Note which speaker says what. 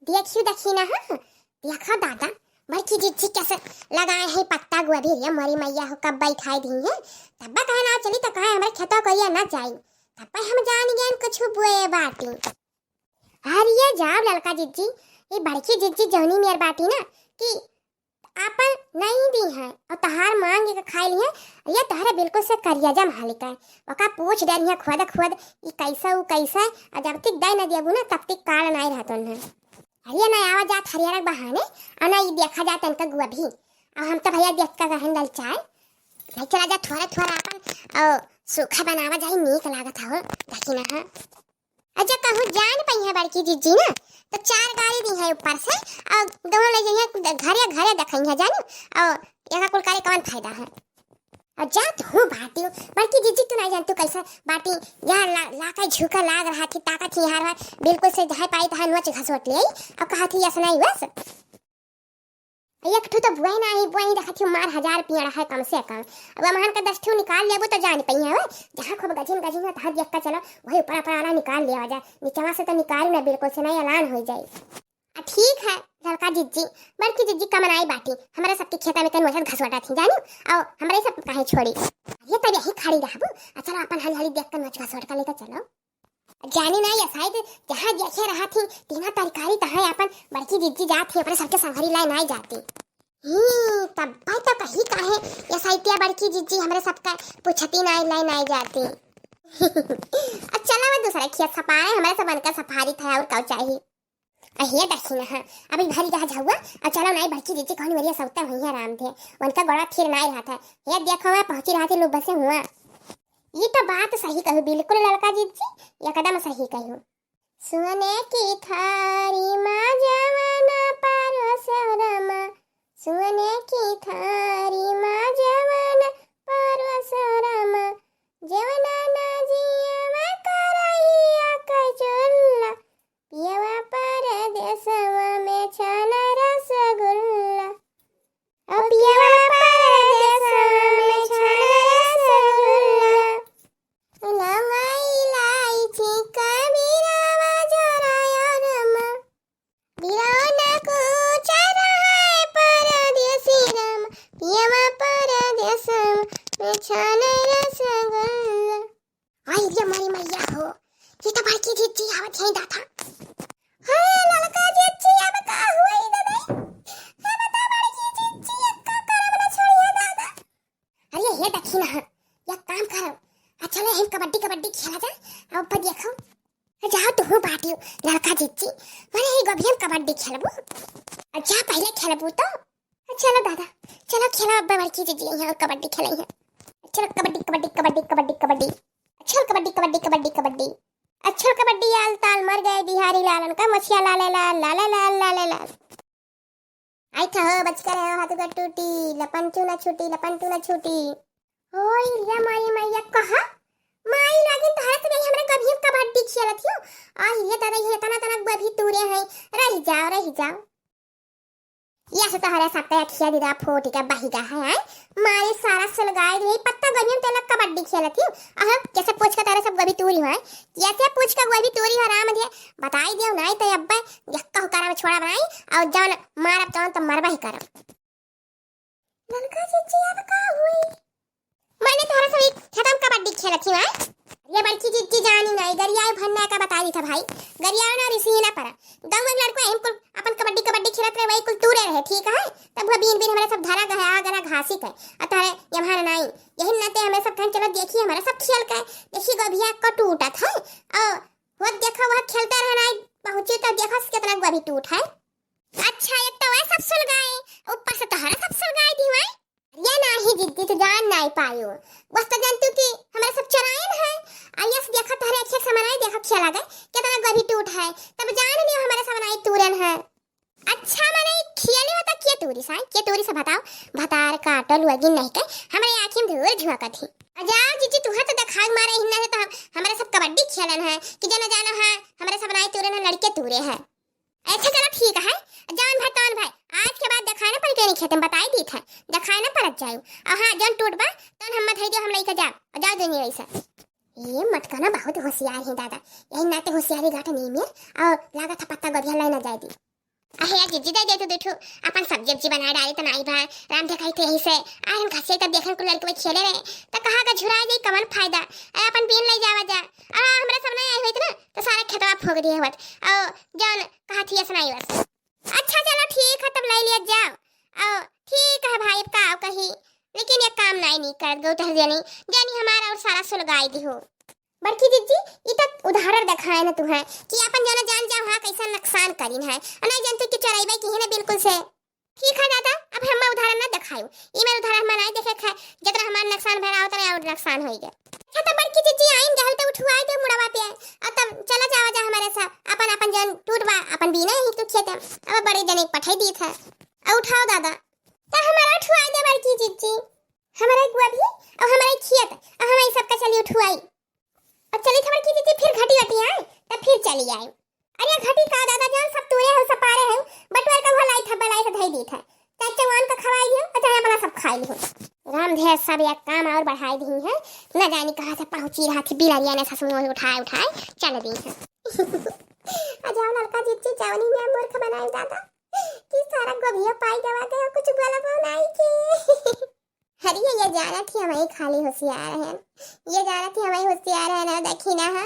Speaker 1: देखियो देखी ना। हाँ देखा दादा बड़की जीजी कैसे लगाए है पत्ता गोभी रे मरी मैया हो कब बैठाई दी है। तब कहे ना चली तो कहे हमारे खेतों कहिया ना जाई। तब हम जान गए कुछ बुए बाटी। अरे जाओ ललका जीजी ये बड़की जीजी जौनी मेर बाटी ना कि आपन नहीं दी है और तहार मांग के खाई लिए। ये तहरा बिल्कुल से करियाजा मालिक है ओका पूछ दे रही खुद खुद ये कैसा वो कैसा और जब तक दे न दियबू ना तब तक काल नहीं रहतो न। अरे ना आवा जात हरियर बहाने और ना ये देखा जात इनका गुआ भी और हम तो भैया देख का कहन दल चाय नहीं चला जा थोड़ा थोड़ा अपन और सूखा बनावा जाए नीक लागत हो देखी ना। हाँ अच्छा कहूँ जान पई है बड़की जीजी ना तो 4 गाड़ी दी है ऊपर से और दोनों ले जाइए घरे घरे देखई है जानो और यहाँ कुल करे कौन फायदा है। और जा तू बाटी बड़की जीजी तू नहीं जानतू कैसा बाटी यहाँ लाका झुका लाग रहा थी ताकत ही हार बिल्कुल से जहाँ पाई तहाँ नोच घसोट ले और कहा थी ऐसा नहीं बस एक ठू तो बुआई ना ही बुआई रखा थी मार 1000 रुपया है कम से कम। अब महन का 10 ठू निकाल लेबो तो जान पई है जहाँ खूब गजिन गजिन तहाँ देख का चलो वही ऊपर ऊपर वाला निकाल ले जा नीचवा से तो निकाल ना बिल्कुल से नहीं ऐलान हो जाए। ठीक है लड़का जीजी बड़की जीजी का मनाई बाटी हमारे सबके खेता में कहीं वैसे घसोटा थी जानो और हमारे सब काहे छोड़ी ये तब यही खड़ी रहबो। चलो अपन हल हली देख कर नोच घसोट का लेकर चलो जानी नहीं है शायद जहाँ देखे रहा थी तीना तरकारी तहाँ अपन बड़की जीजी जाती अपने सबके संघरी लाए नहीं जाती। तब भाई तो कहीं काहे या साइटिया बड़की जीजी हमारे सबका पूछती नहीं लाई नहीं जाती। चलो वो दूसरा खेत सफाए हमारे सब बनकर सफारी था और कौ चाहिए अहिए देखी ना। हाँ अभी भरी जहाँ जाऊआ और चलो नहीं बड़की जीजी कौन मेरी सौता भैया राम थे उनका गोड़ा फिर नहीं रहा था ये देखो मैं पहुंची रहा थी लोग बसे हुआ। ये तो बात सही कहूँ बिल्कुल लड़का जीजी एकदम सही कहूँ। सोने की थारी माँ जवाना परसरमा सोने की थारी माँ जवाना परसरमा जवाना ना जियावा करैया कचुल्ला पियवा परदेसवा में छाना रसगुल्ला और पियवा परदेसवा में छाना रसगुल्ला लंगाई लाइची कबीरावा जोराया रमा बिराना को चरा है परदेसी रमा पियवा परदेसवा में छाना रसगुल्ला। आई रे मरी मैया हो ये तो बड़की जीजी आवत है दाथा। हाय लड़का जीजी अब का हुआ इधर है बता बड़की जीजी का करम ना छोड़िए दादा। अरे ये देखी ना ये काम करो चलो हम कबड्डी कबड्डी खेला जा अब पर देखो जाओ तू बाटी लड़का जीजी माने ही गोभी हम कबड्डी खेलबो अच्छा पहले खेलबो तो चलो दादा चलो खेलो अब बड़की जीजी यहाँ कबड्डी खेले हैं। चलो कबड्डी कबड्डी कबड्डी कबड्डी कबड्डी अच्छा कबड्डी कबड्डी कबड्डी कबड्डी अच्छा कबड्डी आल ताल मर गए बिहारी लालन का मछिया लाले लाल लाले लाल लाले लाल आई था बच कर हाथ का टूटी लपन चू ना छूटी ओए रे माई मैया कहा माई लागिन तहरा से नहीं हमरा कभी कबड्डी खेलत हो आ ये दादा ये तना तना गभी तूरे है रह जाओ या से तहरा साथे अखिया दिदा फोटी का बहिगा है मारे सारा सलगाए रे पत्ता गनियम तेला कबड्डी खेलत हो आह कैसे पूछ का तारा सब गभी तूरी है कैसे पूछ का गभी तूरी हराम दे बताई दियो नहीं तो अब्बा यक्का हुकारा में छोड़ा बनाई और जान मारब तो मरबा ही करब। लड़का जीजी अब का हुई मैंने तोरा से खत्म कबड्डी खेलत थी है ये बड़की जीजी जानी नहीं गरिया भन्ना का बता दी था भाई गरिया ना रिसी ना पड़ा गांव में लड़को हम कुल अपन कबड्डी कबड्डी खेलत रहे वही कुल तूरे रहे ठीक है तब वो बीन हमारे सब धरा गया गरा घासी का अतरे यहां नहीं यही नाते हमें सब चलो देखिए हमारा सब खेल का देखिए गोभिया को टूटा था और वो देखो वह खेलते रहना पहुंचे तो देखो कितना गोभी टूट है। अच्छा एक तो वह सब सुल गए ऊपर से तोहरा सब सुल गए थी वह ये नहीं जिद्दी तो जान नहीं पायो बस तो जानतू कि हमारे सब चरायन है आयस देखा तहरे अच्छे समानाई देखा खेला गए कितना गोभी टूट है तब जान नहीं हमारे समानाई तूरन है। अच्छा माने खेले होता के तूरी से बताओ भतार काटल वगिन नहीं के हमारे आंखें में धूर झुका थी जाओ जीजी तुहा तो दिखा मारे हिन्ना से तो हमारे सब कबड्डी खेलन है कि जाना जाना है हमारे समानाई तूरन है लड़के तूरे है ऐसा चलो ठीक है जान भाई तौन भाई आज के बाद दिखाना पर के नहीं खेते बताई दी था दिखाना परत जाऊ और हां जान टूट बा तौन हम मत है जो हम लेके जाओ देनी वैसा ये मटका ना बहुत होशियार है दादा यही नाते होशियारी घाटा नहीं मेर और लागत पत्ता गोभिया लाई ना जाए दी अहे यार जिज्जी दे तो देखो अपन सब्जी सब्जी बना डाली तो नहीं भाई राम देखाई थे यही से आयन खसे तब देखन को लड़के खेले रहे तो कहा का झुरा जाई कमन फायदा अरे अपन पीन ले जावा जा आ हमरा सब नहीं आई होत ना तो सारा खेतवा फोग दिए होत औ जान कहा थी ऐसा नहीं बस अच्छा चलो ठीक है तब ले लिया जाओ औ ठीक है भाई का कहीं लेकिन ये काम नहीं कर दो तो जानी जानी हमारा और सारा सुलगाई दी हो बड़की दीदी ये तक उदाहरण दिखाए ना तुम्हें कि अपन जाना जान जाओ हाँ कैसा नुकसान करीन है नहीं जानते कि चराइबे की है ना बिल्कुल से ठीक है दादा अब हम उदाहरण ना दिखायो ई मैं उदाहरण में नहीं देखे है जितना हमारा नुकसान भरा उतना और नुकसान होई गया अच्छा तो बड़की दीदी आइन गहल तो उठवाए तो मुड़वा पे और तब चला जावा जा हमारे साथ अपन अपन जन टूटवा अपन भी नहीं तो खेत अब बड़े जने पठाई दी था और उठाओ दादा तो हमारा उठवाए दे बड़की दीदी हमारा गुआ भी और हमारा खेत और हमारी सबका चली उठवाई और चली खबर की थी फिर घटी घटी आए तब फिर चली आई अरे घटी का दादा जान सब तोड़े हो सब पारे हैं बटवार का भलाई था बलाई से धई दी था चाहे चवान का खवाई दियो और चाहे अपना सब खाई लियो राम धेर सब एक काम और बढ़ाई दी है न जानी कहां से पहुंची रहा थी बिलारिया ने ससुर में उठाए चल दी है अजाओ लड़का जिच्ची चावनी में मूर्ख बनाई दादा कि सारा गोभिया पाई दवा के कुछ गलत बनाई की अरे ये जाना थी हमारी खाली होशियार है ये जाना थी हमारी होशियार है ना देखी ना है